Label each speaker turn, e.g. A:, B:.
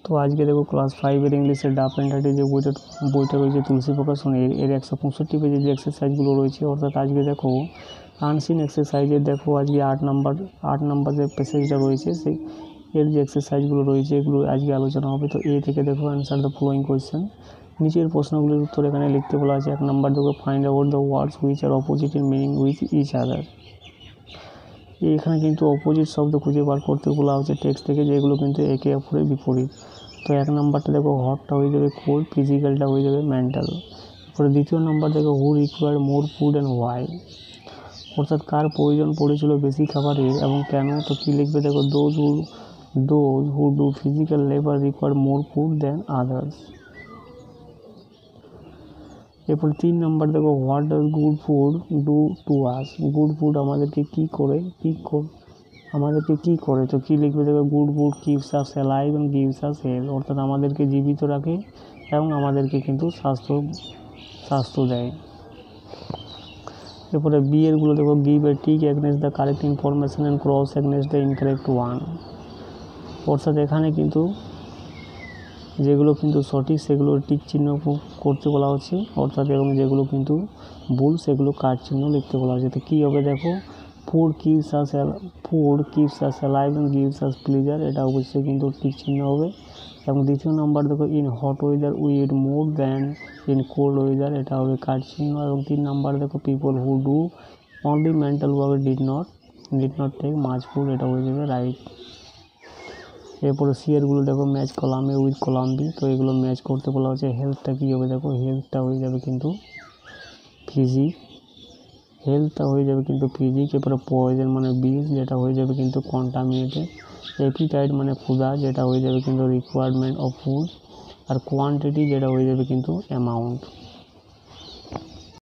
A: তো আজকে দেখো ক্লাস 5-এর ইংলিশের ডাফ অ্যান্ড ডার্টি যে বইটা রয়েছে তুলসী প্রকাশনের, এর 165 পেজের যে এক্সারসাইজগুলো রয়েছে, অর্থাৎ আজকে দেখো আনসিন এক্সারসাইজের দেখো আজকে 8 নাম্বার যে প্যাসেজটা রয়েছে সেই এর যে এক্সারসাইজগুলো রয়েছে এগুলো আজকে আলোচনা হবে। তো এ থেকে দেখো অ্যান্সার দ্য ফলোয়িং কোয়েশ্চেন। নিচের প্রশ্নগুলির উত্তর এখানে লিখতে বলা আছে। 1 নাম্বার দেখো find out the words which are opposite in meaning with each other. এখানে কিন্তু অপোজিট শব্দ খুঁজে বার করতে বলা হচ্ছে টেক্সট থেকে, যেগুলো কিন্তু একে অপরের বিপরীত। তো 1 নাম্বারটা দেখো হটটা হয়ে যাবে কোল্ড, ফিজিক্যালটা হয়ে যাবে মেন্টাল। তারপরে 2য় নাম্বার দেখো who required more food and why, অর্থাৎ কার প্রয়োজন পড়েছিল বেশি খাবারের এবং কেন। তো কী লিখবে দেখো those who do physical labour required more food then others. এরপর 3 নাম্বার দেখো what does good food do to us, good food আমাদেরকে কী করে। তো কী লিখবে দেখো good food keeps us alive and gives us health, অর্থাৎ আমাদেরকে জীবিত রাখে এবং আমাদেরকে কিন্তু স্বাস্থ্য দেয়। এরপরে বিয়েরগুলো দেখো give a tick against the correct information and cross against the incorrect one, অর্থাৎ এখানে কিন্তু যেগুলো কিন্তু সঠিক সেগুলো টিক চিহ্ন করতে বলা হচ্ছে, অর্থাৎ এবং যেগুলো কিন্তু ভুল সেগুলো কাট চিহ্ন লিখতে বলা হচ্ছে। তো কী হবে দেখো food keeps us alive and gives us pleasure, এটা অবশ্যই কিন্তু টিক চিহ্ন হবে। এবং 2য় নাম্বার দেখো in hot weather we eat more than in cold weather, এটা হবে কাট চিহ্ন। এবং 3 নাম্বার দেখো people who do only mental work did not take much food, এটা হয়ে যাবে রাইট। এরপরে সিয়ারগুলো দেখো match column A with column B, তো এগুলো ম্যাচ করতে বলা হচ্ছে। হেলথটা কী হবে দেখো হেলথটা হয়ে যাবে কিন্তু ফিজিক। এরপরে পয়জন মানে বিষ, যেটা হয়ে যাবে কিন্তু কন্টামিনেটেড। অ্যাপিটাইট মানে ক্ষুধা, যেটা হয়ে যাবে কিন্তু রিকোয়ারমেন্ট অফ ফুড। আর কোয়ান্টিটি যেটা হয়ে যাবে কিন্তু অ্যামাউন্ট।